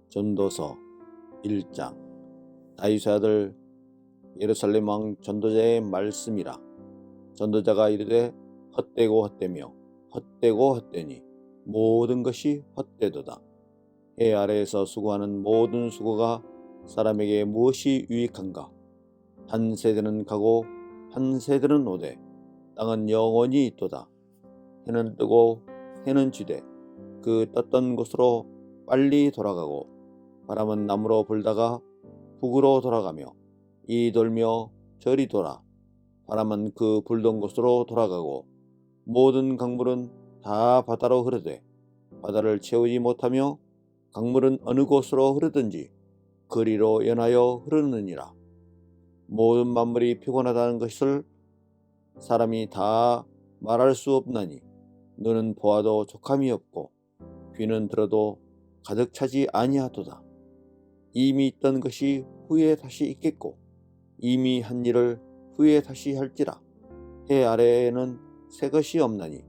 전도서 1장. 다윗의 아들 예루살렘 왕 전도자의 말씀이라. 전도자가 이르되 헛되고 헛되며 헛되고 헛되니 모든 것이 헛되도다. 해 아래에서 수고하는 모든 수고가 사람에게 무엇이 유익한가? 한 세대는 가고 한 세대는 오되 땅은 영원히 있도다. 해는 뜨고 해는 지되 그 떴던 곳으로 빨리 돌아가고 바람은 남으로 불다가 북으로 돌아가며 이 돌며 저리 돌아 바람은 그 불던 곳으로 돌아가고 모든 강물은 다 바다로 흐르되 바다를 채우지 못하며 강물은 어느 곳으로 흐르든지 거리로 연하여 흐르느니라. 모든 만물이 피곤하다는 것을 사람이 다 말할 수 없나니 눈은 보아도 족함이 없고 귀는 들어도 가득 차지 아니하도다. 이미 있던 것이 후에 다시 있겠고 이미 한 일을 후에 다시 할지라. 해 아래에는 새 것이 없나니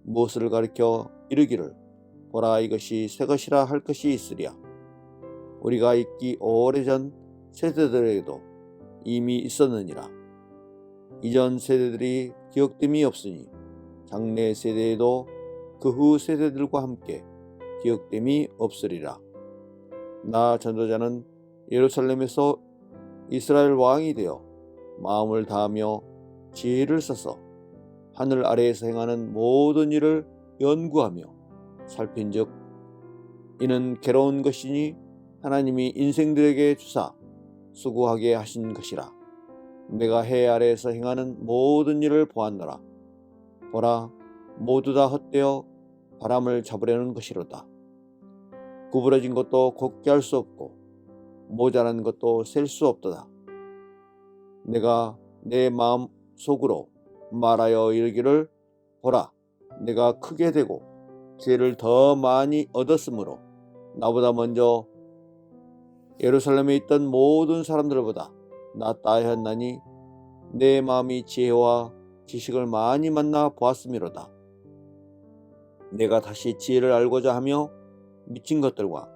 무엇을 가리켜 이르기를 보라 이것이 새 것이라 할 것이 있으랴. 우리가 있기 오래전 세대들에게도 이미 있었느니라. 이전 세대들이 기억됨이 없으니 장래 세대에도 그 후 세대들과 함께 기억됨이 없으리라. 나 전도자는 예루살렘에서 이스라엘 왕이 되어 마음을 다하며 지혜를 써서 하늘 아래에서 행하는 모든 일을 연구하며 살핀즉 이는 괴로운 것이니 하나님이 인생들에게 주사 수고하게 하신 것이라. 내가 해 아래에서 행하는 모든 일을 보았노라. 보라 모두 다 헛되어 바람을 잡으려는 것이로다. 구부러진 것도 곱게 할 수 없고 모자란 것도 셀 수 없도다. 내가 내 마음 속으로 말하여 이르기를 보라 내가 크게 되고 지혜를 더 많이 얻었으므로 나보다 먼저 예루살렘에 있던 모든 사람들보다 낫다 하였나니 내 마음이 지혜와 지식을 많이 만나 보았음이로다. 내가 다시 지혜를 알고자 하며 미친 것들과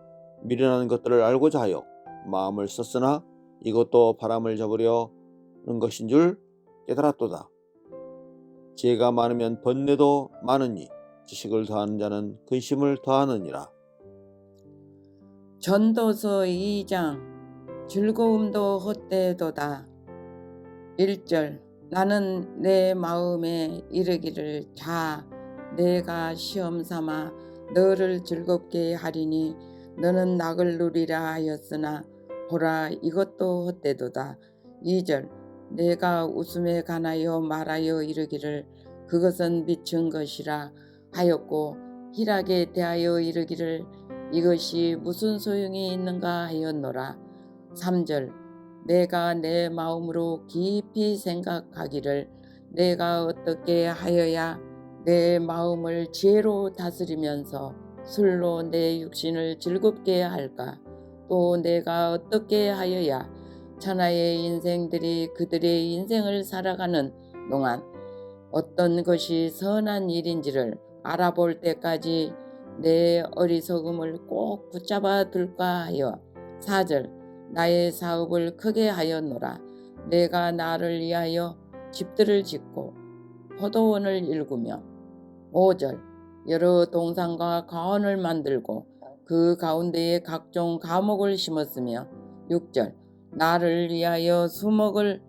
미련한 것들을 알고자 하여 마음을 썼으나 이것도 바람을 잡으려는 것인 줄 깨달았도다. 지혜가 많으면 번뇌도 많으니 지식을 더하는 자는 근심을 더하느니라. 전도서 2장. 즐거움도 헛되도다. 1절. 나는 내 마음에 이르기를 자 내가 시험 삼아 너를 즐겁게 하리니 너는 낙을 누리라 하였으나 보라 이것도 헛되도다. 2절. 내가 웃음에 관하여 말하여 이르기를 그것은 미친 것이라 하였고 희락에 대하여 이르기를 이것이 무슨 소용이 있는가 하였노라. 3절. 내가 내 마음으로 깊이 생각하기를 내가 어떻게 하여야 내 마음을 지혜로 다스리면서 술로 내 육신을 즐겁게 할까? 또 내가 어떻게 하여야 천하의 인생들이 그들의 인생을 살아가는 동안 어떤 것이 선한 일인지를 알아볼 때까지 내 어리석음을 꼭 붙잡아 둘까 하여. 4절. 나의 사업을 크게 하였노라. 내가 나를 위하여 집들을 짓고 포도원을 일구며. 5절. 여러 동산과 가원을 만들고 그 가운데에 각종 과목을 심었으며. 6절. 나를 위하여 수목을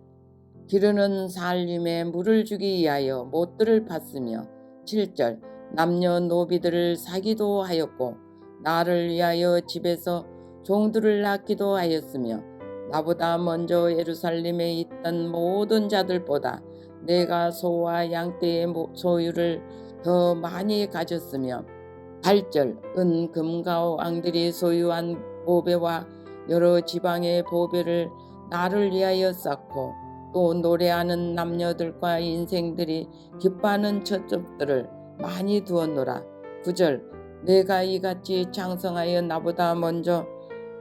기르는 살림에 물을 주기 위하여 못들을 팠으며. 7절. 남녀노비들을 사기도 하였고 나를 위하여 집에서 종들을 낳기도 하였으며 나보다 먼저 예루살렘에 있던 모든 자들보다 내가 소와 양떼의 소유를 더 많이 가졌으며 8절. 은 금과 왕들이 소유한 보배와 여러 지방의 보배를 나를 위하여 쌓고 또 노래하는 남녀들과 인생들이 기뻐하는 처첩들을 많이 두었노라. 9절. 내가 이같이 창성하여 나보다 먼저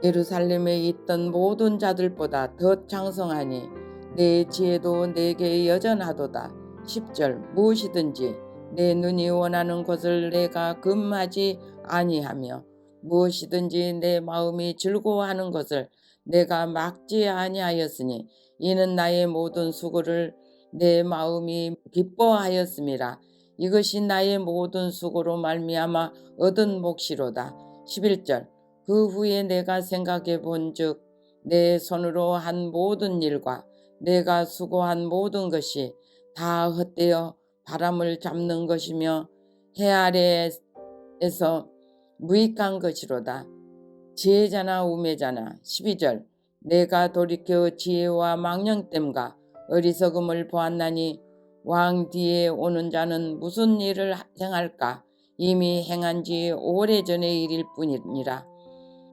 예루살렘에 있던 모든 자들보다 더 창성하니 내 지혜도 내게 여전하도다. 10절. 무엇이든지 내 눈이 원하는 것을 내가 금하지 아니하며 무엇이든지 내 마음이 즐거워하는 것을 내가 막지 아니하였으니 이는 나의 모든 수고를 내 마음이 기뻐하였음이라. 이것이 나의 모든 수고로 말미암아 얻은 몫이로다. 11절 그 후에 내가 생각해 본즉 내 손으로 한 모든 일과 내가 수고한 모든 것이 다 헛되어 바람을 잡는 것이며 해 아래에서 무익한 것이로다. 지혜자나 우매자나. 12절 내가 돌이켜 지혜와 망령됨과 어리석음을 보았나니 왕 뒤에 오는 자는 무슨 일을 행할까? 이미 행한 지 오래전의 일일 뿐이니라.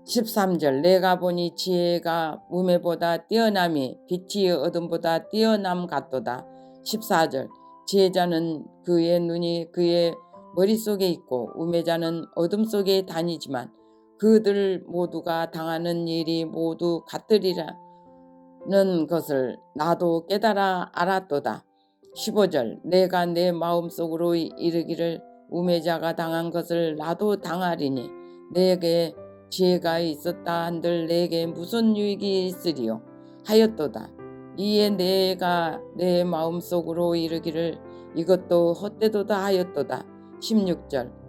13절 내가 보니 지혜가 우매보다 뛰어남이 빛이 어둠보다 뛰어남 같도다. 14절 지혜자는 그의 눈이 그의 머릿속에 있고 우매자는 어둠 속에 다니지만 그들 모두가 당하는 일이 모두 같으리라는 것을 나도 깨달아 알았도다. 15절 내가 내 마음속으로 이르기를 우매자가 당한 것을 나도 당하리니 내게 지혜가 있었다 한들 내게 무슨 유익이 있으리요 하였도다. 이에 내가 내 마음속으로 이르기를 이것도 헛되도다 하였도다. 16절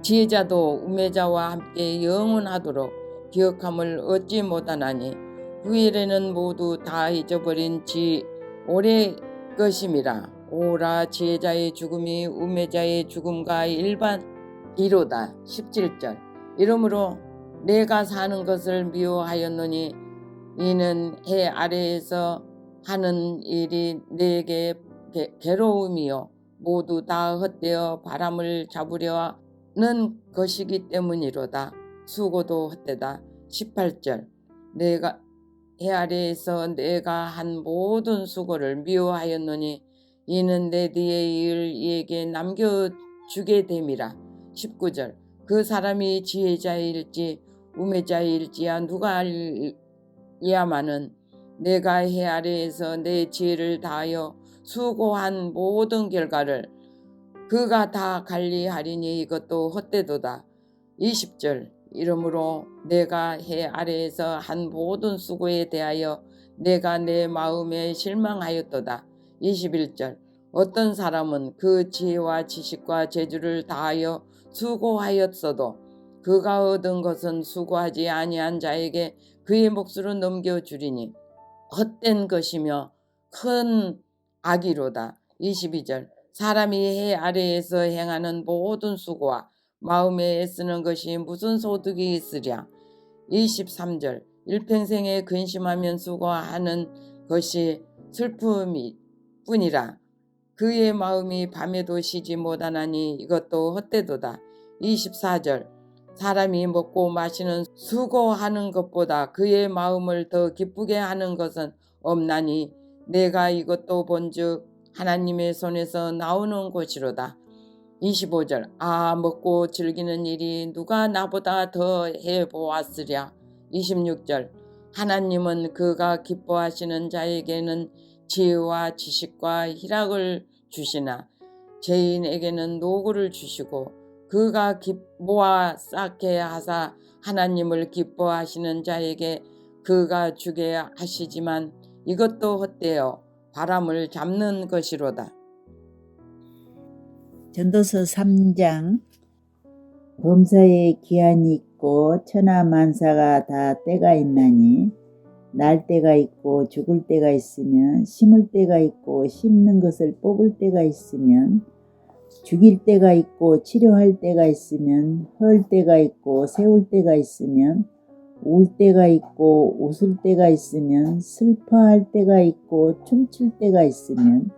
지혜자도 우매자와 함께 영원하도록 기억함을 얻지 못하나니 후일에는 모두 다 잊어버린 지 오래 것임이라. 오라 지혜자의 죽음이 우매자의 죽음과 일반이로다. 17절 이러므로 내가 사는 것을 미워하였노니 이는 해 아래에서 하는 일이 내게 괴로움이요 모두 다 헛되어 바람을 잡으려 는 것이기 때문이로다. 수고도 헛되다. 18절 내가 해 아래에서 내가 한 모든 수고를 미워하였노니 이는 내 뒤의 일을 이에게 남겨주게 됨이라. 19절 그 사람이 지혜자일지 우매자일지야 누가 알리야마는 내가 해 아래에서 내 지혜를 다하여 수고한 모든 결과를 그가 다 관리하리니 이것도 헛되도다. 20절 이러므로 내가 해 아래에서 한 모든 수고에 대하여 내가 내 마음에 실망하였도다. 21절 어떤 사람은 그 지혜와 지식과 재주를 다하여 수고하였어도 그가 얻은 것은 수고하지 아니한 자에게 그의 몫으로 넘겨주리니 헛된 것이며 큰 악이로다. 22절 사람이 해 아래에서 행하는 모든 수고와 마음에 애쓰는 것이 무슨 소득이 있으랴. 23절 일평생에 근심하면 수고하는 것이 슬픔이 뿐이라. 그의 마음이 밤에도 쉬지 못하나니 이것도 헛되도다. 24절 사람이 먹고 마시는 수고하는 것보다 그의 마음을 더 기쁘게 하는 것은 없나니 내가 이것도 본즉 하나님의 손에서 나오는 것이로다. 25절 먹고 즐기는 일이 누가 나보다 더 해보았으랴. 26절 하나님은 그가 기뻐하시는 자에게는 지혜와 지식과 희락을 주시나 죄인에게는 노고를 주시고 그가 모아 쌓게 하사 하나님을 기뻐하시는 자에게 그가 주게 하시지만 이것도 헛되어 바람을 잡는 것이로다. 전도서 3장 범사에 기한이 있고 천하만사가 다 때가 있나니 날 때가 있고 죽을 때가 있으면 심을 때가 있고 심는 것을 뽑을 때가 있으면 죽일 때가 있고 치료할 때가 있으면 헐 때가 있고 세울 때가 있으면 울 때가 있고 웃을 때가 있으면 슬퍼할 때가 있고 춤출 때가 있으면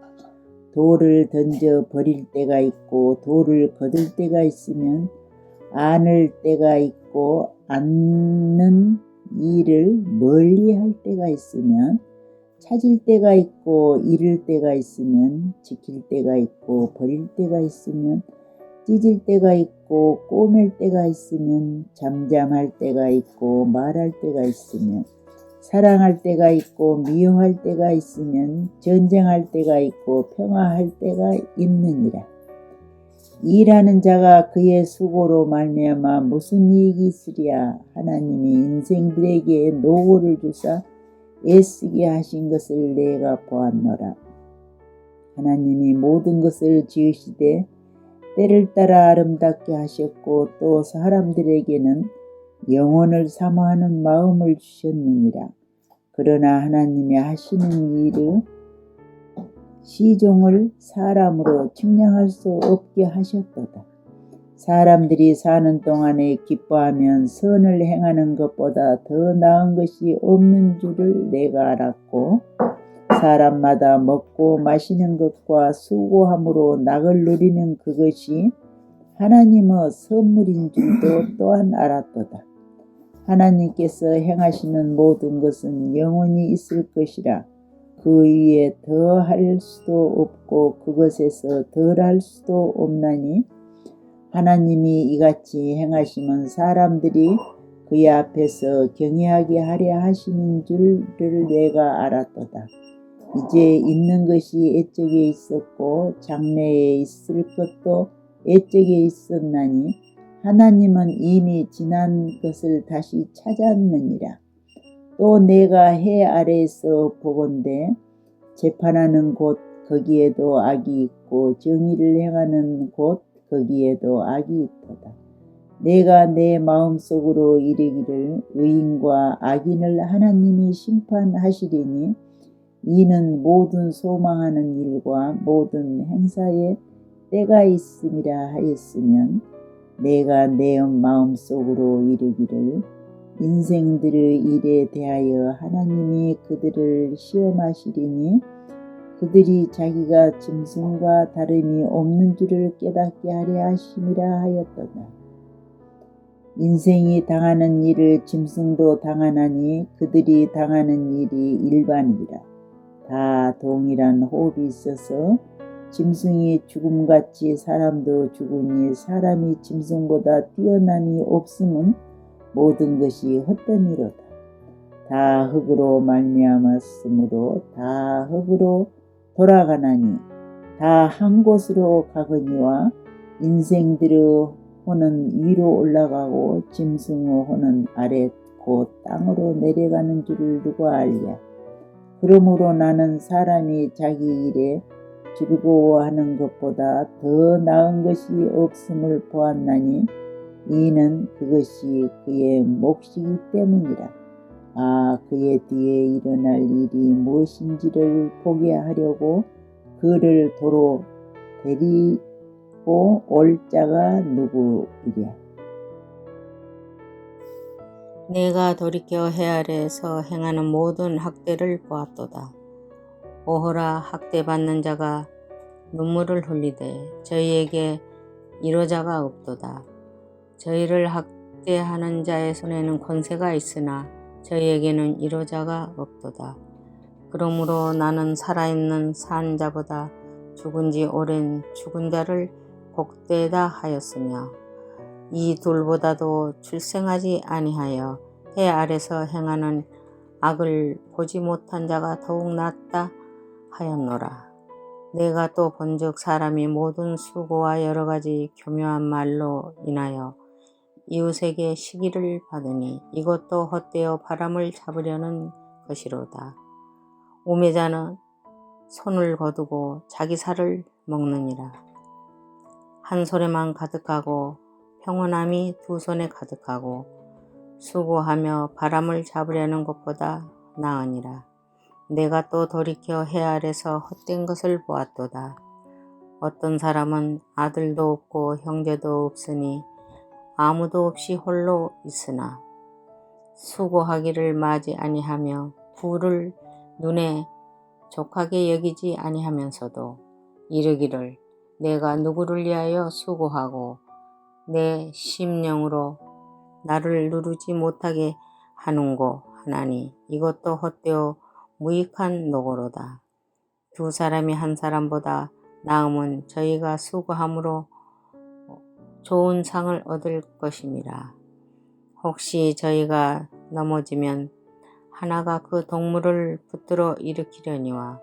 돌을 던져 버릴 때가 있고 돌을 거둘 때가 있으면 안을 때가 있고 앉는 일을 멀리할 때가 있으면 찾을 때가 있고 잃을 때가 있으면 지킬 때가 있고 버릴 때가 있으면 찢을 때가 있고 꼬맬 때가 있으면 잠잠할 때가 있고 말할 때가 있으면 사랑할 때가 있고 미워할 때가 있으면 전쟁할 때가 있고 평화할 때가 있느니라. 일하는 자가 그의 수고로 말미암아 무슨 이익이 있으랴. 하나님이 인생들에게 노고를 주사 애쓰게 하신 것을 내가 보았노라. 하나님이 모든 것을 지으시되 때를 따라 아름답게 하셨고 또 사람들에게는 영혼을 사모하는 마음을 주셨느니라. 그러나 하나님이 하시는 일을 시종을 사람으로 측량할 수 없게 하셨도다. 사람들이 사는 동안에 기뻐하면 선을 행하는 것보다 더 나은 것이 없는 줄을 내가 알았고 사람마다 먹고 마시는 것과 수고함으로 낙을 누리는 그것이 하나님의 선물인 줄도 또한 알았도다. 하나님께서 행하시는 모든 것은 영원히 있을 것이라. 그 위에 더 할 수도 없고 그것에서 덜 할 수도 없나니 하나님이 이같이 행하시면 사람들이 그의 앞에서 경외하게 하려 하심인 줄을 내가 알았도다. 이제 있는 것이 애적에 있었고 장래에 있을 것도 애적에 있었나니 하나님은 이미 지난 것을 다시 찾았느니라. 또 내가 해 아래에서 보건대 재판하는 곳 거기에도 악이 있고 정의를 행하는 곳 거기에도 악이 있도다. 내가 내 마음속으로 이르기를 의인과 악인을 하나님이 심판하시리니 이는 모든 소망하는 일과 모든 행사에 때가 있음이라 하였으면 내가 내 마음속으로 이르기를 인생들의 일에 대하여 하나님이 그들을 시험하시리니 그들이 자기가 짐승과 다름이 없는 줄을 깨닫게 하려 하심이라 하였도다. 인생이 당하는 일을 짐승도 당하나니 그들이 당하는 일이 일반이라. 다 동일한 호흡이 있어서 짐승이 죽음같이 사람도 죽으니 사람이 짐승보다 뛰어남이 없음은 모든 것이 헛되미로다. 다 흙으로 말미암았으므로 다 흙으로 돌아가나니 다 한 곳으로 가거니와 인생들의 혼은 위로 올라가고 짐승의 혼은 아래 곧 땅으로 내려가는 줄을 누가 알랴. 그러므로 나는 사람이 자기 일에 즐거워하는 것보다 더 나은 것이 없음을 보았나니 이는 그것이 그의 몫이기 때문이라. 그의 뒤에 일어날 일이 무엇인지를 보게 하려고 그를 도로 데리고 올 자가 누구이랴. 내가 돌이켜 해 아래에서 행하는 모든 학대를 보았도다. 오호라 학대받는 자가 눈물을 흘리되 저희에게 위로자가 없도다. 저희를 학대하는 자의 손에는 권세가 있으나 저희에게는 위로자가 없도다. 그러므로 나는 살아있는 산 자보다 죽은 지 오랜 죽은 자를 복되다 하였으며 이 둘보다도 출생하지 아니하여 해 아래서 행하는 악을 보지 못한 자가 더욱 낫다 하였노라. 내가 또 본즉 사람이 모든 수고와 여러 가지 교묘한 말로 인하여 이웃에게 시기를 받으니 이것도 헛되어 바람을 잡으려는 것이로다. 우매자는 손을 거두고 자기 살을 먹느니라. 한 손에만 가득하고 평온함이 두 손에 가득하고 수고하며 바람을 잡으려는 것보다 나으니라. 내가 또 돌이켜 해 아래서 헛된 것을 보았도다. 어떤 사람은 아들도 없고 형제도 없으니 아무도 없이 홀로 있으나 수고하기를 마지 아니하며 부를 눈에 족하게 여기지 아니하면서도 이르기를 내가 누구를 위하여 수고하고 내 심령으로 나를 누르지 못하게 하는고 하나니 이것도 헛되어 무익한 노고로다. 두 사람이 한 사람보다 나음은 저희가 수고함으로 좋은 상을 얻을 것임이라. 혹시 저희가 넘어지면 하나가 그 동물을 붙들어 일으키려니와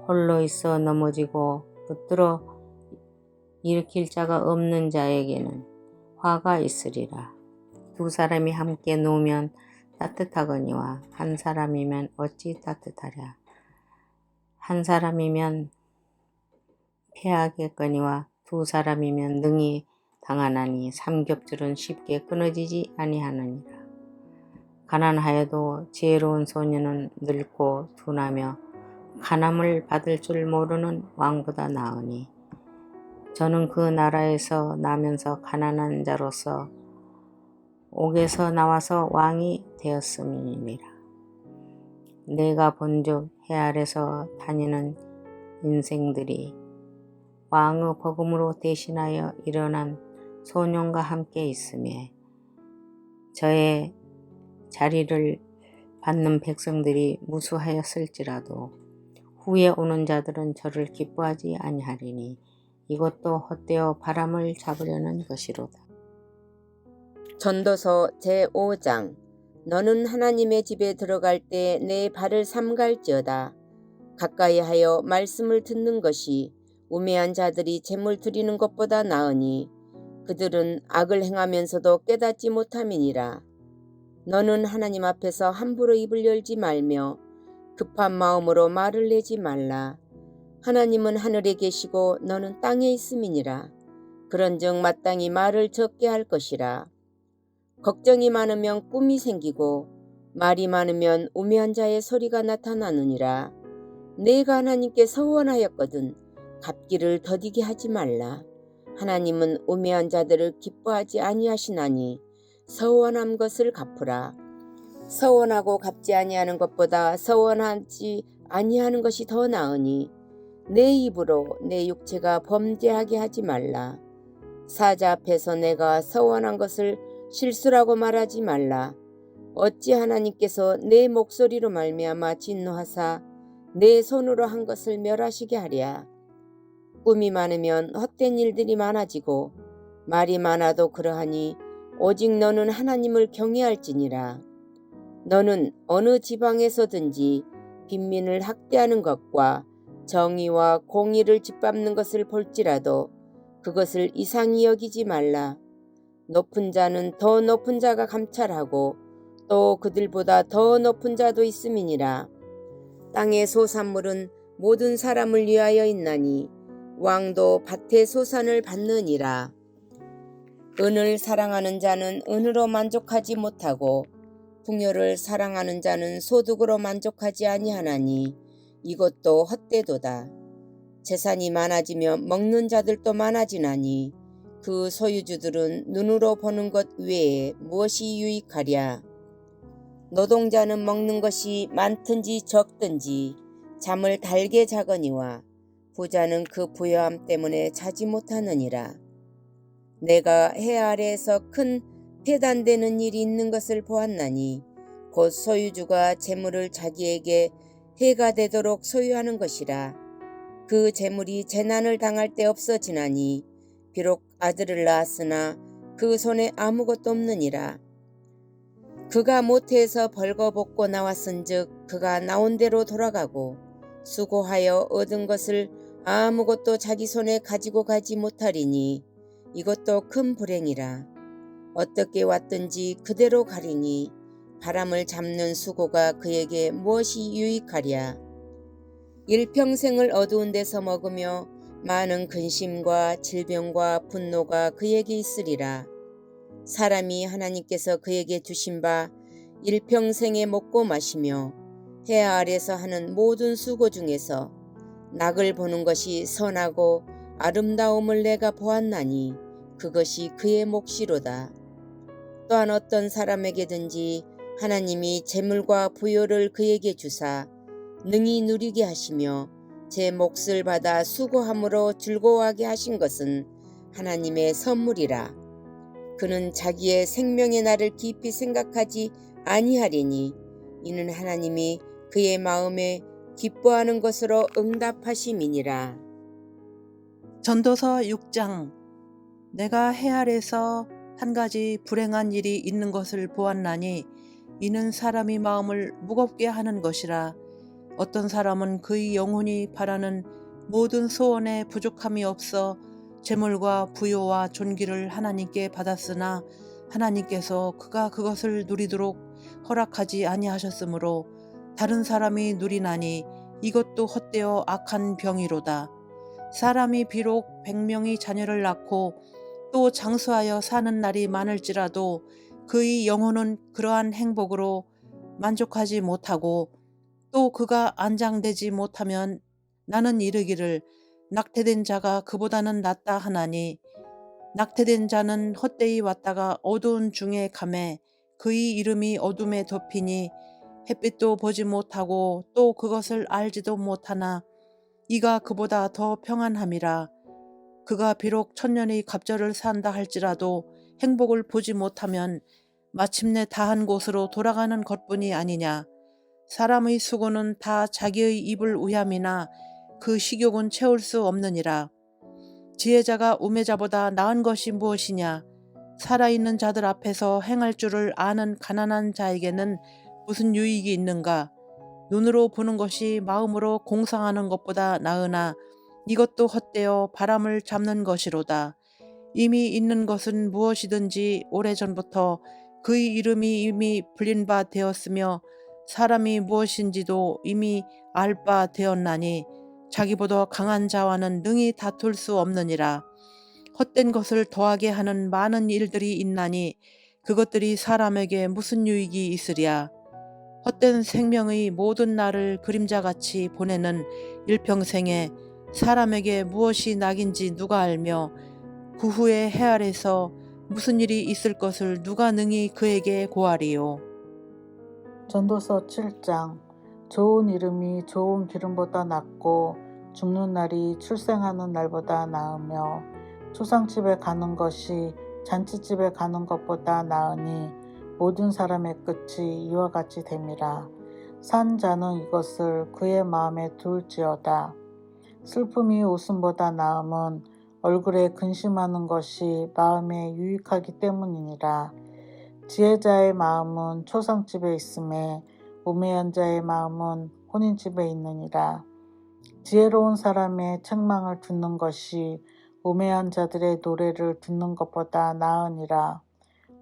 홀로 있어 넘어지고 붙들어 일으킬 자가 없는 자에게는 화가 있으리라. 두 사람이 함께 누우면 따뜻하거니와 한 사람이면 어찌 따뜻하랴. 한 사람이면 패하겠거니와 두 사람이면 능히 당하나니 삼겹줄은 쉽게 끊어지지 아니하느니라. 가난하여도 지혜로운 소년은 늙고 둔하며 간함을 받을 줄 모르는 왕보다 나으니 저는 그 나라에서 나면서 가난한 자로서 옥에서 나와서 왕이 되었음이니라. 내가 본즉 해 아래서 다니는 인생들이 왕의 복음으로 대신하여 일어난 소년과 함께 있으며 저의 자리를 받는 백성들이 무수하였을지라도 후에 오는 자들은 저를 기뻐하지 아니하리니 이것도 헛되어 바람을 잡으려는 것이로다. 전도서 제5장. 너는 하나님의 집에 들어갈 때 내 발을 삼갈지어다. 가까이 하여 말씀을 듣는 것이 우매한 자들이 재물 드리는 것보다 나으니 그들은 악을 행하면서도 깨닫지 못함이니라. 너는 하나님 앞에서 함부로 입을 열지 말며 급한 마음으로 말을 내지 말라. 하나님은 하늘에 계시고 너는 땅에 있음이니라. 그런즉 마땅히 말을 적게 할 것이라. 걱정이 많으면 꿈이 생기고 말이 많으면 우매한 자의 소리가 나타나느니라. 내가 하나님께 서원하였거든 갚기를 더디게 하지 말라. 하나님은 우매한 자들을 기뻐하지 아니하시나니 서원한 것을 갚으라. 서원하고 갚지 아니하는 것보다 서원하지 아니하는 것이 더 나으니 내 입으로 내 육체가 범죄하게 하지 말라. 사자 앞에서 내가 서원한 것을 실수라고 말하지 말라. 어찌 하나님께서 내 목소리로 말미암아 진노하사 내 손으로 한 것을 멸하시게 하랴. 꿈이 많으면 헛된 일들이 많아지고 말이 많아도 그러하니 오직 너는 하나님을 경외할지니라. 너는 어느 지방에서든지 빈민을 학대하는 것과 정의와 공의를 짓밟는 것을 볼지라도 그것을 이상히 여기지 말라. 높은 자는 더 높은 자가 감찰하고 또 그들보다 더 높은 자도 있음이니라. 땅의 소산물은 모든 사람을 위하여 있나니 왕도 밭의 소산을 받느니라. 은을 사랑하는 자는 은으로 만족하지 못하고 풍요를 사랑하는 자는 소득으로 만족하지 아니하나니 이것도 헛되도다. 재산이 많아지며 먹는 자들도 많아지나니 그 소유주들은 눈으로 보는 것 외에 무엇이 유익하랴. 노동자는 먹는 것이 많든지 적든지 잠을 달게 자거니와 부자는 그 부요함 때문에 자지 못하느니라. 내가 해 아래에서 큰 배단되는 일이 있는 것을 보았나니 곧 소유주가 재물을 자기에게 해가 되도록 소유하는 것이라. 그 재물이 재난을 당할 때 없어지나니 비록 아들을 낳았으나 그 손에 아무것도 없느니라. 그가 모태에서 벌거벗고 나왔은즉 그가 나온 대로 돌아가고 수고하여 얻은 것을 아무것도 자기 손에 가지고 가지 못하리니 이것도 큰 불행이라. 어떻게 왔든지 그대로 가리니 바람을 잡는 수고가 그에게 무엇이 유익하랴. 일평생을 어두운 데서 먹으며 많은 근심과 질병과 분노가 그에게 있으리라. 사람이 하나님께서 그에게 주신 바 일평생에 먹고 마시며 해 아래서 하는 모든 수고 중에서 낙을 보는 것이 선하고 아름다움을 내가 보았나니 그것이 그의 몫이로다. 또한 어떤 사람에게든지 하나님이 재물과 부요를 그에게 주사 능히 누리게 하시며 제 몫을 받아 수고함으로 즐거워하게 하신 것은 하나님의 선물이라. 그는 자기의 생명의 날을 깊이 생각하지 아니하리니 이는 하나님이 그의 마음에 기뻐하는 것으로 응답하심이니라. 전도서 6장. 내가 해 아래서 한 가지 불행한 일이 있는 것을 보았나니 이는 사람이 마음을 무겁게 하는 것이라. 어떤 사람은 그의 영혼이 바라는 모든 소원에 부족함이 없어 재물과 부요와 존귀를 하나님께 받았으나 하나님께서 그가 그것을 누리도록 허락하지 아니하셨으므로 다른 사람이 누리나니 이것도 헛되어 악한 병이로다. 사람이 비록 100명의 자녀를 낳고 또 장수하여 사는 날이 많을지라도 그의 영혼은 그러한 행복으로 만족하지 못하고 또 그가 안장되지 못하면 나는 이르기를 낙태된 자가 그보다는 낫다 하나니 낙태된 자는 헛되이 왔다가 어두운 중에 가매 그의 이름이 어둠에 덮이니 햇빛도 보지 못하고 또 그것을 알지도 못하나 이가 그보다 더 평안함이라. 그가 비록 천년의 갑절을 산다 할지라도 행복을 보지 못하면 마침내 다한 곳으로 돌아가는 것뿐이 아니냐. 사람의 수고는 다 자기의 입을 위함이나 그 식욕은 채울 수 없느니라. 지혜자가 우매자보다 나은 것이 무엇이냐. 살아있는 자들 앞에서 행할 줄을 아는 가난한 자에게는 무슨 유익이 있는가. 눈으로 보는 것이 마음으로 공상하는 것보다 나으나 이것도 헛되어 바람을 잡는 것이로다. 이미 있는 것은 무엇이든지 오래전부터 그의 이름이 이미 불린 바 되었으며 사람이 무엇인지도 이미 알 바 되었나니 자기보다 강한 자와는 능히 다툴 수 없느니라. 헛된 것을 더하게 하는 많은 일들이 있나니 그것들이 사람에게 무슨 유익이 있으랴. 헛된 생명의 모든 날을 그림자같이 보내는 일평생에 사람에게 무엇이 낙인지 누가 알며 그 후에 해 아래서 무슨 일이 있을 것을 누가 능히 그에게 고하리요. 전도서 7장. 좋은 이름이 좋은 기름보다 낫고 죽는 날이 출생하는 날보다 나으며 초상집에 가는 것이 잔치집에 가는 것보다 나으니 모든 사람의 끝이 이와 같이 됨이라. 산 자는 이것을 그의 마음에 두을지어다. 슬픔이 웃음보다 나음은 얼굴에 근심하는 것이 마음에 유익하기 때문이니라. 지혜자의 마음은 초상집에 있음에 우매한 자의 마음은 혼인집에 있느니라. 지혜로운 사람의 책망을 듣는 것이 우매한 자들의 노래를 듣는 것보다 나으니라.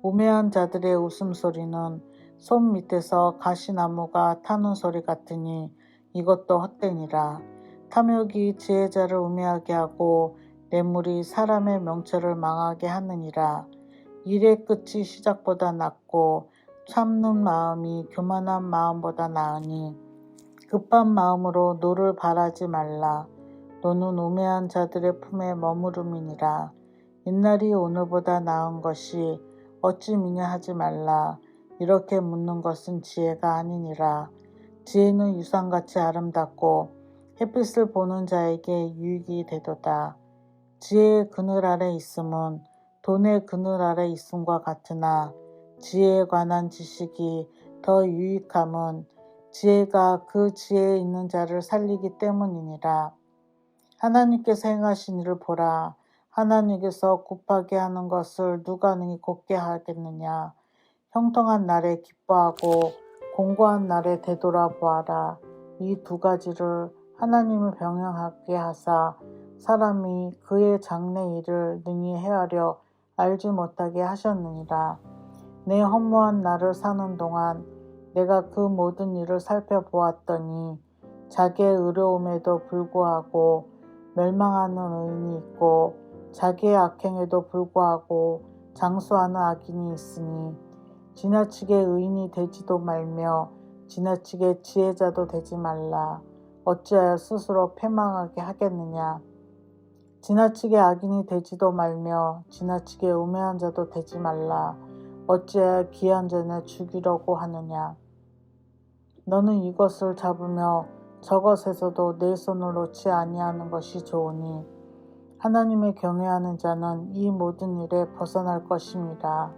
우매한 자들의 웃음소리는 손 밑에서 가시나무가 타는 소리 같으니 이것도 헛되니라. 탐욕이 지혜자를 우매하게 하고 뇌물이 사람의 명철을 망하게 하느니라. 일의 끝이 시작보다 낫고 참는 마음이 교만한 마음보다 나으니 급한 마음으로 노를 바라지 말라. 노는 우매한 자들의 품에 머무름이니라. 옛날이 오늘보다 나은 것이 어찌 미냐 하지 말라. 이렇게 묻는 것은 지혜가 아니니라. 지혜는 유산같이 아름답고 햇빛을 보는 자에게 유익이 되도다. 지혜의 그늘 아래 있음은 돈의 그늘 아래 있음과 같으나 지혜에 관한 지식이 더 유익함은 지혜가 그 지혜에 있는 자를 살리기 때문이니라. 하나님께서 행하신 일을 보라. 하나님께서 곱하게 하는 것을 누가 능히 곱게 하겠느냐. 형통한 날에 기뻐하고 공고한 날에 되돌아보아라. 이 두 가지를 하나님을 병행하게 하사 사람이 그의 장래 일을 능히 헤아려 알지 못하게 하셨느니라. 내 허무한 날을 사는 동안 내가 그 모든 일을 살펴보았더니 자기의 의로움에도 불구하고 멸망하는 의인이 있고 자기의 악행에도 불구하고 장수하는 악인이 있으니 지나치게 의인이 되지도 말며 지나치게 지혜자도 되지 말라. 어찌하여 스스로 패망하게 하겠느냐. 지나치게 악인이 되지도 말며 지나치게 우매한 자도 되지 말라. 어찌하여 귀한 전에 죽이려고 하느냐. 너는 이것을 잡으며 저것에서도 내 손을 놓지 아니하는 것이 좋으니 하나님의 경외하는 자는 이 모든 일에 벗어날 것입니다.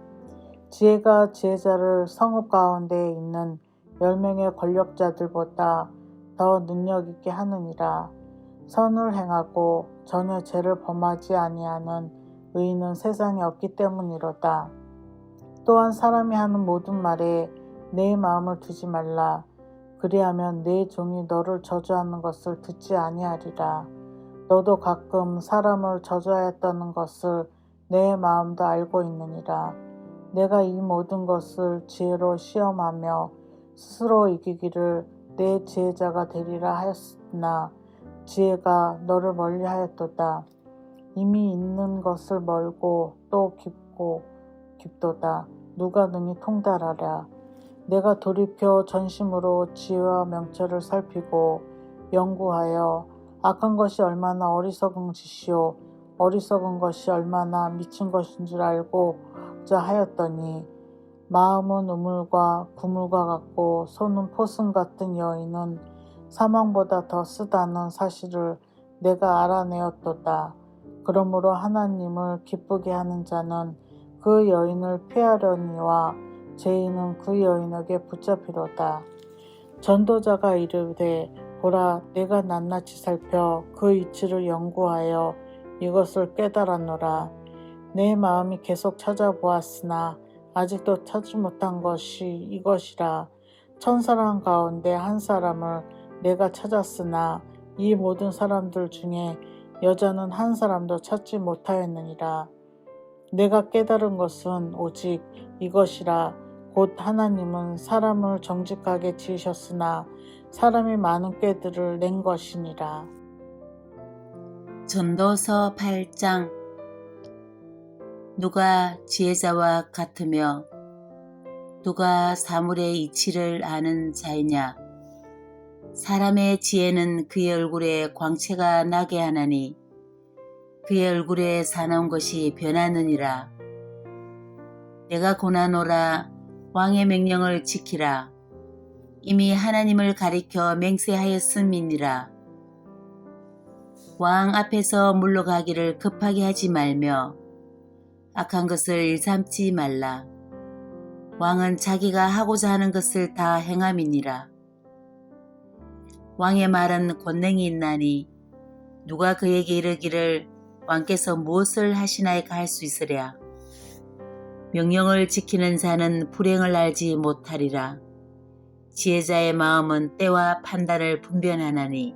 지혜가 지혜자를 성읍 가운데 있는 10명의 권력자들보다 더 능력 있게 하느니라. 선을 행하고 전혀 죄를 범하지 아니하는 의인은 세상에 없기 때문이로다. 또한 사람이 하는 모든 말에 내 마음을 두지 말라. 그리하면 내 종이 너를 저주하는 것을 듣지 아니하리라. 너도 가끔 사람을 저주하였다는 것을 내 마음도 알고 있느니라. 내가 이 모든 것을 지혜로 시험하며 스스로 이기기를 내 지혜자가 되리라 하였으나 지혜가 너를 멀리하였도다. 이미 있는 것을 멀고 또 깊도다. 누가 능히 통달하랴. 내가 돌이켜 전심으로 지혜와 명철을 살피고 연구하여 악한 것이 얼마나 어리석은 짓이요 어리석은 것이 얼마나 미친 것인 줄 알고자 하였더니 마음은 우물과 구물과 같고 손은 포승 같은 여인은 사망보다 더 쓰다는 사실을 내가 알아내었도다. 그러므로 하나님을 기쁘게 하는 자는 그 여인을 피하려니와 죄인은 그 여인에게 붙잡히로다. 전도자가 이르되 보라 내가 낱낱이 살펴 그 이치를 연구하여 이것을 깨달았노라. 내 마음이 계속 찾아보았으나 아직도 찾지 못한 것이 이것이라. 천사람 가운데 한 사람을 내가 찾았으나 이 모든 사람들 중에 여자는 한 사람도 찾지 못하였느니라. 내가 깨달은 것은 오직 이것이라. 곧 하나님은 사람을 정직하게 지으셨으나 사람이 많은 꾀들을 낸 것이니라. 전도서 8장. 누가 지혜자와 같으며 누가 사물의 이치를 아는 자이냐. 사람의 지혜는 그의 얼굴에 광채가 나게 하나니 그의 얼굴에 사나운 것이 변하느니라. 내가 고나노라. 왕의 명령을 지키라. 이미 하나님을 가리켜 맹세하였음이니라. 왕 앞에서 물러가기를 급하게 하지 말며 악한 것을 일삼지 말라. 왕은 자기가 하고자 하는 것을 다 행함이니라. 왕의 말은 권능이 있나니 누가 그에게 이르기를 왕께서 무엇을 하시나이까 할 수 있으랴. 명령을 지키는 자는 불행을 알지 못하리라. 지혜자의 마음은 때와 판단을 분별하나니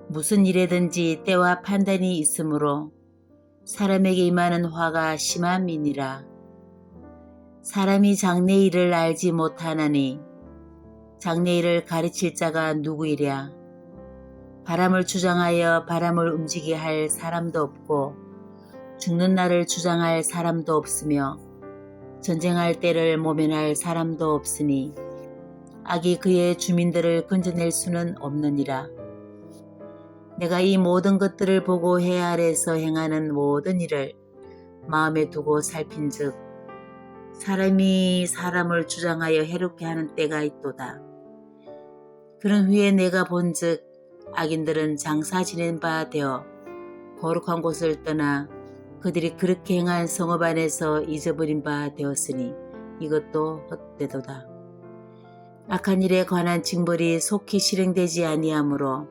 무슨 일에든지 때와 판단이 있으므로 사람에게 임하는 화가 심함이니라. 사람이 장래일을 알지 못하나니 장래일을 가르칠 자가 누구이랴. 바람을 주장하여 바람을 움직이게 할 사람도 없고 죽는 날을 주장할 사람도 없으며 전쟁할 때를 모면할 사람도 없으니 악이 그의 주민들을 건져낼 수는 없느니라. 내가 이 모든 것들을 보고 해 아래에서 행하는 모든 일을 마음에 두고 살핀즉 사람이 사람을 주장하여 해롭게 하는 때가 있도다. 그런 후에 내가 본즉 악인들은 장사 지낸 바 되어 거룩한 곳을 떠나 그들이 그렇게 행한 성읍 안에서 잊어버린 바 되었으니 이것도 헛되도다. 악한 일에 관한 징벌이 속히 실행되지 아니하므로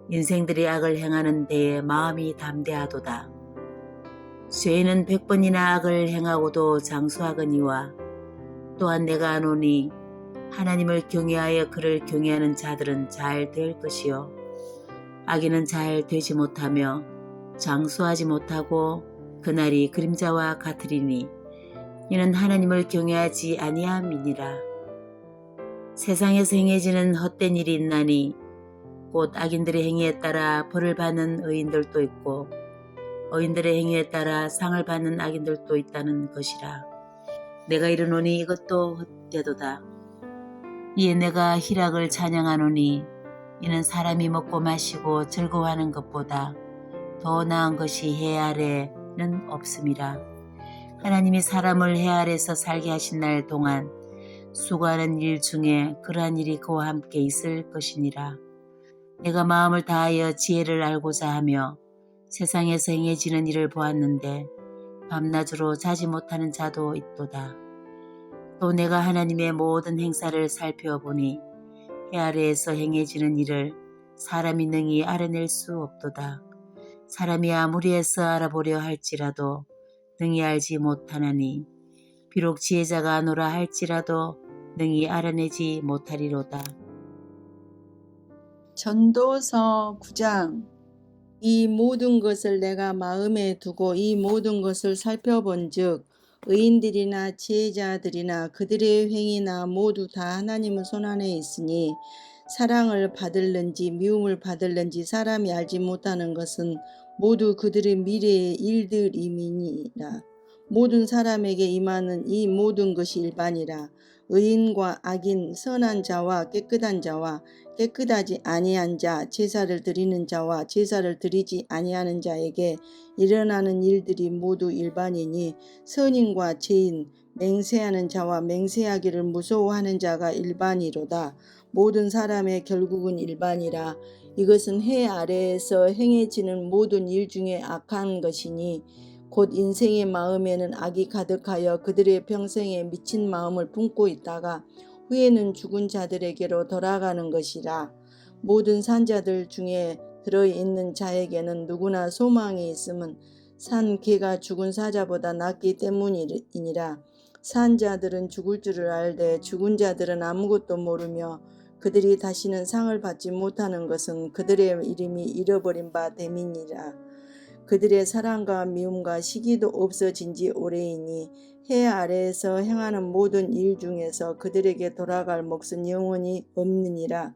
인생들이 악을 행하는 데에 마음이 담대하도다. 죄인은 100번이나 악을 행하고도 장수하거니와 또한 내가 아노니 하나님을 경외하여 그를 경외하는 자들은 잘 될 것이요 악인은 잘 되지 못하며 장수하지 못하고 그날이 그림자와 같으리니 이는 하나님을 경외하지 아니함이니라. 세상에서 행해지는 헛된 일이 있나니 곧 악인들의 행위에 따라 벌을 받는 의인들도 있고 의인들의 행위에 따라 상을 받는 악인들도 있다는 것이라. 내가 이르노니 이것도 헛되도다. 이에 내가 희락을 찬양하노니 이는 사람이 먹고 마시고 즐거워하는 것보다 더 나은 것이 해 아래는 없음이라. 하나님이 사람을 해 아래에서 살게 하신 날 동안 수고하는 일 중에 그러한 일이 그와 함께 있을 것이니라. 내가 마음을 다하여 지혜를 알고자 하며 세상에서 행해지는 일을 보았는데 밤낮으로 자지 못하는 자도 있도다. 또 내가 하나님의 모든 행사를 살펴보니 해 아래에서 행해지는 일을 사람이 능히 알아낼 수 없도다. 사람이 아무리 애써 알아보려 할지라도 능히 알지 못하나니 비록 지혜자가 아노라 할지라도 능히 알아내지 못하리로다. 전도서 9장. 이 모든 것을 내가 마음에 두고 이 모든 것을 살펴본즉 의인들이나 지혜자들이나 그들의 행위나 모두 다 하나님의 손안에 있으니 사랑을 받을는지 미움을 받을는지 사람이 알지 못하는 것은 모두 그들의 미래의 일들임이니라. 모든 사람에게 임하는 이 모든 것이 일반이라. 의인과 악인, 선한 자와 깨끗한 자와 깨끗하지 아니한 자, 제사를 드리는 자와 제사를 드리지 아니하는 자에게 일어나는 일들이 모두 일반이니 선인과 죄인, 맹세하는 자와 맹세하기를 무서워하는 자가 일반이로다. 모든 사람의 결국은 일반이라. 이것은 해 아래에서 행해지는 모든 일 중에 악한 것이니 곧 인생의 마음에는 악이 가득하여 그들의 평생에 미친 마음을 품고 있다가 후에는 죽은 자들에게로 돌아가는 것이라. 모든 산자들 중에 들어있는 자에게는 누구나 소망이 있음은 산 개가 죽은 사자보다 낫기 때문이니라. 산 자들은 죽을 줄을 알되 죽은 자들은 아무것도 모르며 그들이 다시는 상을 받지 못하는 것은 그들의 이름이 잃어버린 바 됨이니라. 그들의 사랑과 미움과 시기도 없어진 지 오래이니 해 아래에서 행하는 모든 일 중에서 그들에게 돌아갈 몫은 영원히 없느니라.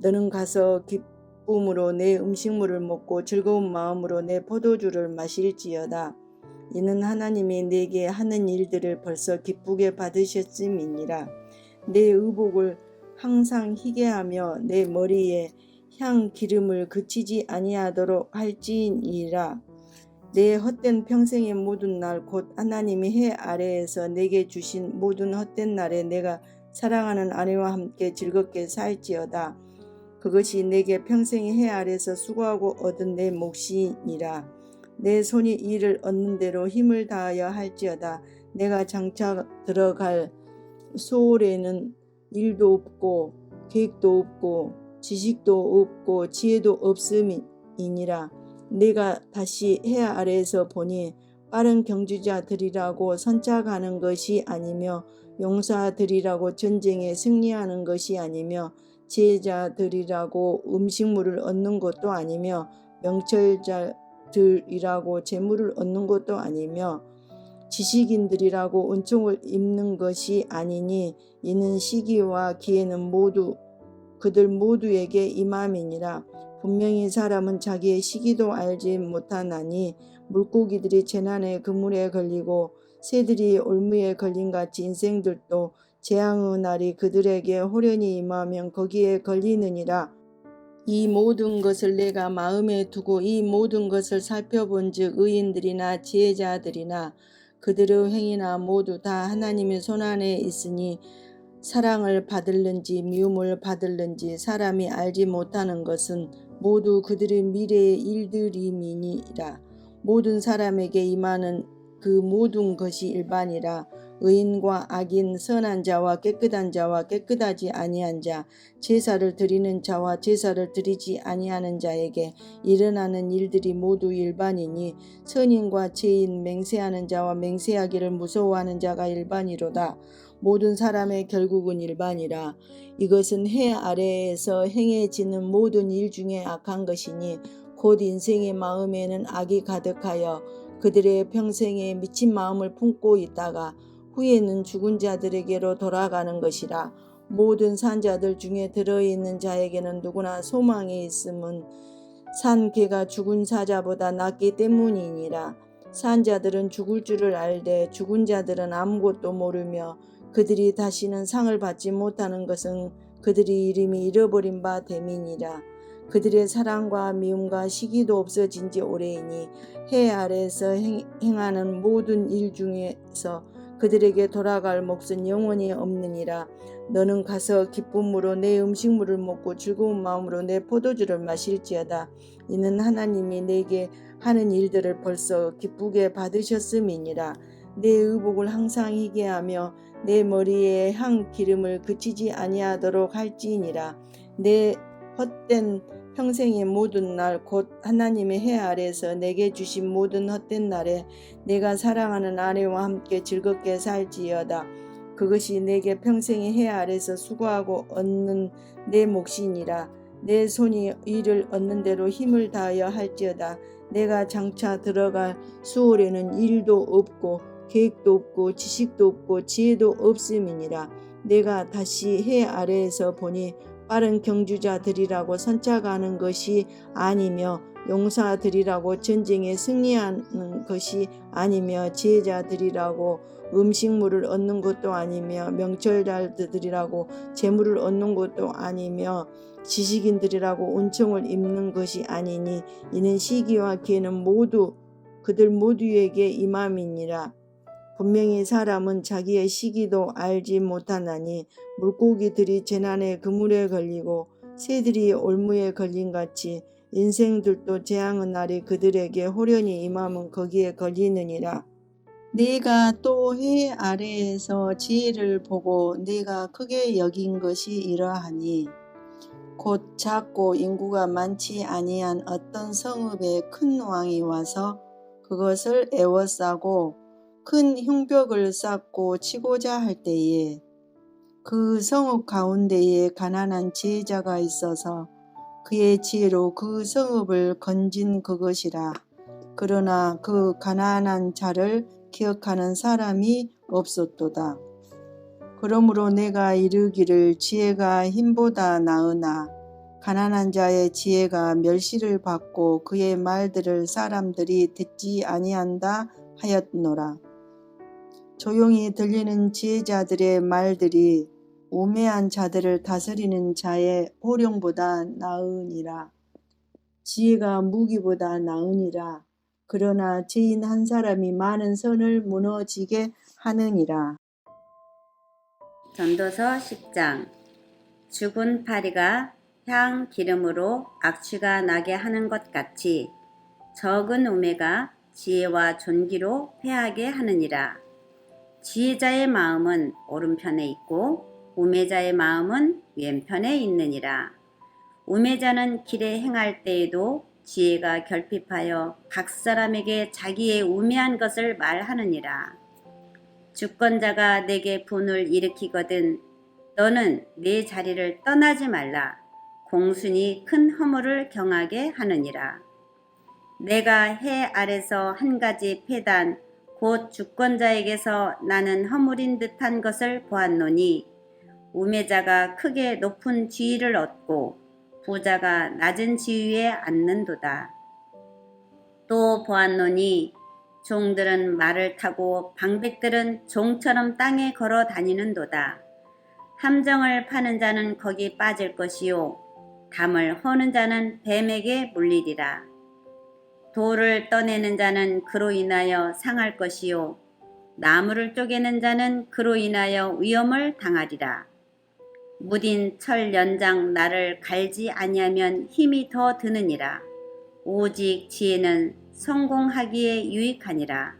너는 가서 기쁨으로 내 음식물을 먹고 즐거운 마음으로 내 포도주를 마실지어다. 이는 하나님이 내게 하는 일들을 벌써 기쁘게 받으셨음이니라. 내 의복을 항상 희게 하며 내 머리에 향 기름을 그치지 아니하도록 할지니라. 내 헛된 평생의 모든 날 곧 하나님이 해 아래에서 내게 주신 모든 헛된 날에 내가 사랑하는 아내와 함께 즐겁게 살지어다. 그것이 내게 평생의 해 아래에서 수고하고 얻은 내 몫이니라. 내 손이 일을 얻는 대로 힘을 다하여 할지어다. 내가 장차 들어갈 소홀에는 일도 없고 계획도 없고 지식도 없고 지혜도 없음이니라. 내가 다시 해 아래에서 보니 빠른 경주자들이라고 선착하는 것이 아니며 용사들이라고 전쟁에 승리하는 것이 아니며 지혜자들이라고 음식물을 얻는 것도 아니며 명철자들이라고 재물을 얻는 것도 아니며 지식인들이라고 은총을 입는 것이 아니니 이는 시기와 기회는 모두 그들 모두에게 임함이니라. 분명히 사람은 자기의 시기도 알지 못하나니 물고기들이 재난의 그물에 걸리고 새들이 올무에 걸린 같이 인생들도 재앙의 날이 그들에게 호련히 임하면 거기에 걸리느니라. 이 모든 것을 내가 마음에 두고 이 모든 것을 살펴본즉 의인들이나 지혜자들이나 그들의 행위나 모두 다 하나님의 손안에 있으니 사랑을 받을는지 미움을 받을는지 사람이 알지 못하는 것은 모두 그들의 미래의 일들임이니라. 모든 사람에게 임하는 그 모든 것이 일반이라. 의인과 악인, 선한 자와 깨끗한 자와 깨끗하지 아니한 자, 제사를 드리는 자와 제사를 드리지 아니하는 자에게 일어나는 일들이 모두 일반이니 선인과 죄인, 맹세하는 자와 맹세하기를 무서워하는 자가 일반이로다. 모든 사람의 결국은 일반이라. 이것은 해 아래에서 행해지는 모든 일 중에 악한 것이니 곧 인생의 마음에는 악이 가득하여 그들의 평생에 미친 마음을 품고 있다가 후에는 죽은 자들에게로 돌아가는 것이라. 모든 산자들 중에 들어있는 자에게는 누구나 소망이 있음은 산 개가 죽은 사자보다 낫기 때문이니라. 산자들은 죽을 줄을 알되 죽은 자들은 아무것도 모르며 그들이 다시는 상을 받지 못하는 것은 그들의 이름이 잃어버린 바 됨이니라. 그들의 사랑과 미움과 시기도 없어진 지 오래이니 해 아래에서 행하는 모든 일 중에서 그들에게 돌아갈 몫은 영원히 없느니라. 너는 가서 기쁨으로 내 음식물을 먹고 즐거운 마음으로 내 포도주를 마실지어다. 이는 하나님이 내게 하는 일들을 벌써 기쁘게 받으셨음이니라. 내 의복을 항상 희게 하며 내 머리에 향 기름을 그치지 아니하도록 할지니라. 내 헛된 평생의 모든 날 곧 하나님의 해 아래에서 내게 주신 모든 헛된 날에 내가 사랑하는 아내와 함께 즐겁게 살지어다. 그것이 내게 평생의 해 아래에서 수고하고 얻는 내 몫이니라. 내 손이 이를 얻는 대로 힘을 다하여 할지어다. 내가 장차 들어갈 수월에는 일도 없고 계획도 없고 지식도 없고 지혜도 없음이니라. 내가 다시 해 아래에서 보니 빠른 경주자들이라고 선착하는 것이 아니며 용사들이라고 전쟁에 승리하는 것이 아니며 지혜자들이라고 음식물을 얻는 것도 아니며 명철자들이라고 재물을 얻는 것도 아니며 지식인들이라고 은총을 입는 것이 아니니 이는 시기와 기회는 모두 그들 모두에게 임함이니라. 분명히 사람은 자기의 시기도 알지 못하나니 물고기들이 재난의 그물에 걸리고 새들이 올무에 걸린 같이 인생들도 재앙의 날이 그들에게 호련히 임하면 거기에 걸리느니라. 내가 또 해 아래에서 지혜를 보고 내가 크게 여긴 것이 이러하니 곧 작고 인구가 많지 아니한 어떤 성읍에 큰 왕이 와서 그것을 에워싸고 큰 흉벽을 쌓고 치고자 할 때에 그 성읍 가운데에 가난한 지혜자가 있어서 그의 지혜로 그 성읍을 건진 그것이라. 그러나 그 가난한 자를 기억하는 사람이 없었도다. 그러므로 내가 이르기를 지혜가 힘보다 나으나 가난한 자의 지혜가 멸시를 받고 그의 말들을 사람들이 듣지 아니한다 하였노라. 조용히 들리는 지혜자들의 말들이 우매한 자들을 다스리는 자의 호령보다 나으니라. 지혜가 무기보다 나으니라. 그러나 죄인 한 사람이 많은 선을 무너지게 하느니라. 전도서 10장. 죽은 파리가 향 기름으로 악취가 나게 하는 것 같이 적은 우매가 지혜와 존귀로 패하게 하느니라. 지혜자의 마음은 오른편에 있고 우매자의 마음은 왼편에 있느니라. 우매자는 길에 행할 때에도 지혜가 결핍하여 각 사람에게 자기의 우매한 것을 말하느니라. 주권자가 내게 분을 일으키거든 너는 네 자리를 떠나지 말라. 공순이 큰 허물을 경하게 하느니라. 내가 해 아래서 한 가지 패단 곧 주권자에게서 나는 허물인 듯한 것을 보았노니 우매자가 크게 높은 지위를 얻고 부자가 낮은 지위에 앉는도다. 또 보았노니 종들은 말을 타고 방백들은 종처럼 땅에 걸어 다니는도다. 함정을 파는 자는 거기 빠질 것이요 담을 허는 자는 뱀에게 물리리라. 돌을 떠내는 자는 그로 인하여 상할 것이요 나무를 쪼개는 자는 그로 인하여 위험을 당하리라. 무딘 철 연장 나를 갈지 아니하면 힘이 더 드느니라. 오직 지혜는 성공하기에 유익하니라.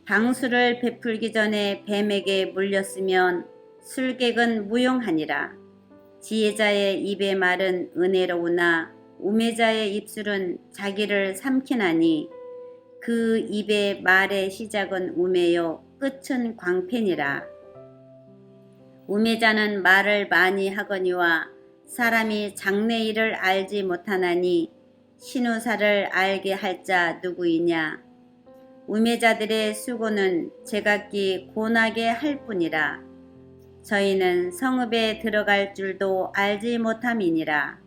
방수를 베풀기 전에 뱀에게 물렸으면 술객은 무용하니라. 지혜자의 입의 말은 은혜로우나 우매자의 입술은 자기를 삼키나니 그 입의 말의 시작은 우매요 끝은 광팬이라. 우매자는 말을 많이 하거니와 사람이 장래일을 알지 못하나니 신우사를 알게 할 자 누구이냐. 우매자들의 수고는 제각기 고나게 할 뿐이라. 저희는 성읍에 들어갈 줄도 알지 못함이니라.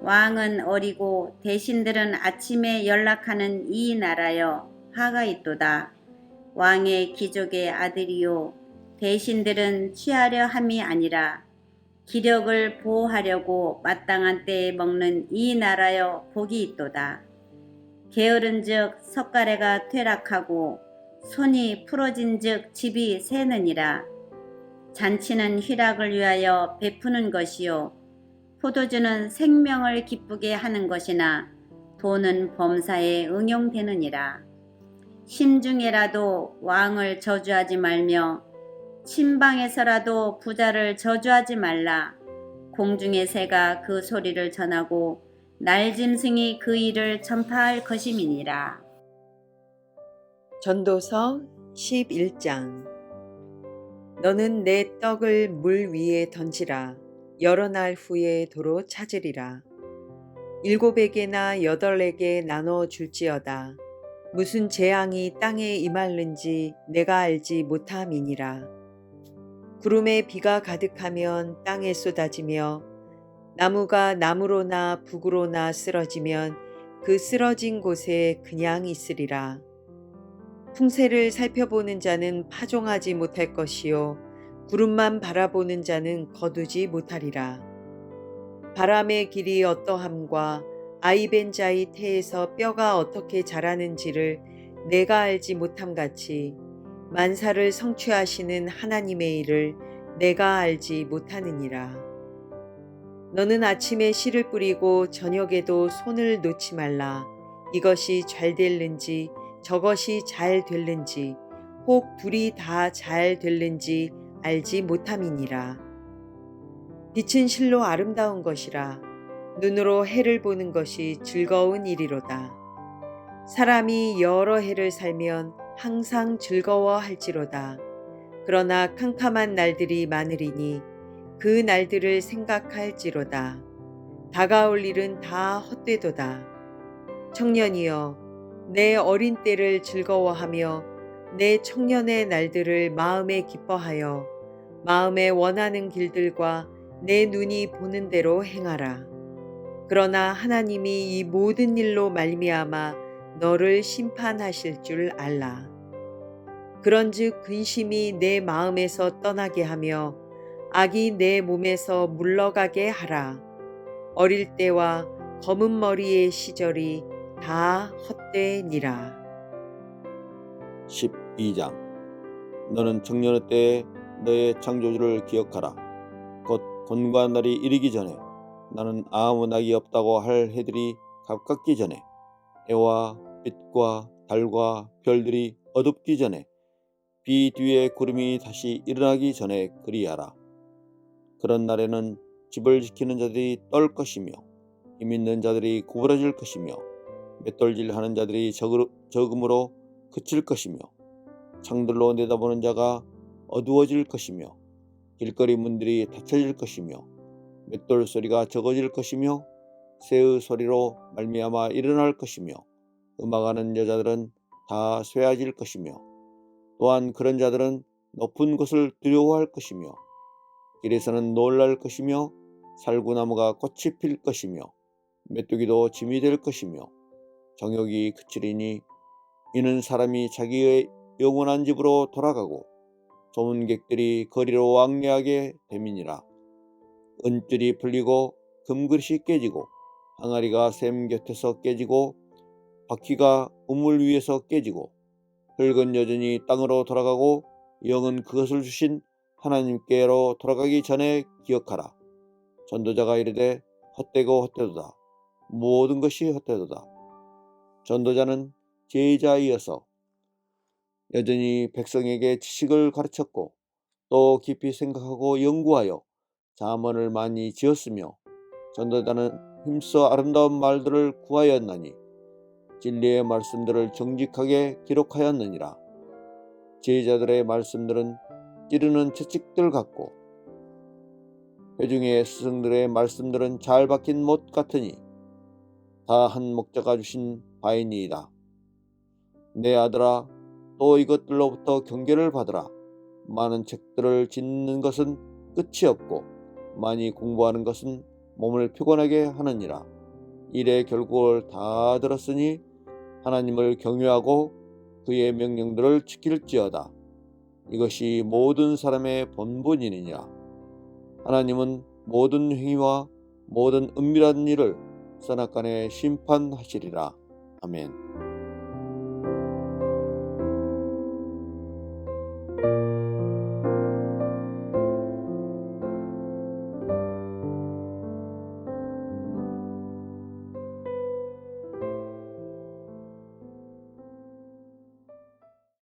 왕은 어리고 대신들은 아침에 연락하는 이 나라여 화가 있도다. 왕의 귀족의 아들이요 대신들은 취하려 함이 아니라 기력을 보호하려고 마땅한 때에 먹는 이 나라여 복이 있도다. 게으른즉 석가래가 퇴락하고 손이 풀어진즉 집이 새느니라. 잔치는 희락을 위하여 베푸는 것이요 포도주는 생명을 기쁘게 하는 것이나 돈은 범사에 응용되느니라. 심중에라도 왕을 저주하지 말며 침방에서라도 부자를 저주하지 말라. 공중의 새가 그 소리를 전하고 날짐승이 그 일을 전파할 것임이니라. 전도서 11장. 너는 내 떡을 물 위에 던지라. 여러 날 후에 도로 찾으리라. 7에게나 8에게 나눠 줄지어다. 무슨 재앙이 땅에 임할는지 내가 알지 못함이니라. 구름에 비가 가득하면 땅에 쏟아지며 나무가 나무로나 북으로나 쓰러지면 그 쓰러진 곳에 그냥 있으리라. 풍새를 살펴보는 자는 파종하지 못할 것이요 구름만 바라보는 자는 거두지 못하리라. 바람의 길이 어떠함과 아이벤 자의 태에서 뼈가 어떻게 자라는지를 내가 알지 못함같이 만사를 성취하시는 하나님의 일을 내가 알지 못하느니라. 너는 아침에 씨를 뿌리고 저녁에도 손을 놓지 말라. 이것이 잘 될는지 저것이 잘 될는지 혹 둘이 다 잘 될는지 알지 못함이니라. 빛은 실로 아름다운 것이라. 눈으로 해를 보는 것이 즐거운 일이로다. 사람이 여러 해를 살면 항상 즐거워할지로다. 그러나 캄캄한 날들이 많으리니 그 날들을 생각할지로다. 다가올 일은 다 헛되도다. 청년이여, 내 어린 때를 즐거워하며 내 청년의 날들을 마음에 기뻐하여 마음에 원하는 길들과 내 눈이 보는 대로 행하라. 그러나 하나님이 이 모든 일로 말미암아 너를 심판하실 줄 알라. 그런즉 근심이 내 마음에서 떠나게 하며 악이 내 몸에서 물러가게 하라. 어릴 때와 검은 머리의 시절이 다 헛되니라. 12장. 너는 청년의 때에 너의 창조주를 기억하라. 곧 곤고한 날이 이르기 전에 나는 아무 낙이 없다고 할 해들이 가깝기 전에 해와 빛과 달과 별들이 어둡기 전에 비 뒤에 구름이 다시 일어나기 전에 그리하라. 그런 날에는 집을 지키는 자들이 떨 것이며 힘 있는 자들이 구부러질 것이며 맷돌질하는 자들이 적음으로 그칠 것이며 창들로 내다보는 자가 어두워질 것이며 길거리 문들이 닫혀질 것이며 맷돌 소리가 적어질 것이며 새의 소리로 말미암아 일어날 것이며 음악하는 여자들은 다 쇠해질 것이며 또한 그런 자들은 높은 곳을 두려워할 것이며 길에서는 놀랄 것이며 살구나무가 꽃이 필 것이며 메뚜기도 짐이 될 것이며 정욕이 그치리니 이는 사람이 자기의 영원한 집으로 돌아가고 조문객들이 거리로 왕래하게 됨이니라. 은줄이 풀리고 금그릇이 깨지고 항아리가 샘 곁에서 깨지고 바퀴가 우물 위에서 깨지고 흙은 여전히 땅으로 돌아가고 영은 그것을 주신 하나님께로 돌아가기 전에 기억하라. 전도자가 이르되 헛되고 헛되도다. 모든 것이 헛되도다. 전도자는 제자이어서 여전히 백성에게 지식을 가르쳤고 또 깊이 생각하고 연구하여 잠언을 많이 지었으며 전도자는 힘써 아름다운 말들을 구하였나니 진리의 말씀들을 정직하게 기록하였느니라. 제자들의 말씀들은 찌르는 채찍들 같고 회중의 스승들의 말씀들은 잘 박힌 못 같으니 다 한 목자가 주신 바이니이다. 내 아들아, 또 이것들로부터 경계를 받으라. 많은 책들을 짓는 것은 끝이 없고 많이 공부하는 것은 몸을 피곤하게 하느니라. 일의 결국을 다 들었으니 하나님을 경외하고 그의 명령들을 지킬지어다. 이것이 모든 사람의 본분이니라. 하나님은 모든 행위와 모든 은밀한 일을 선악간에 심판하시리라. 아멘.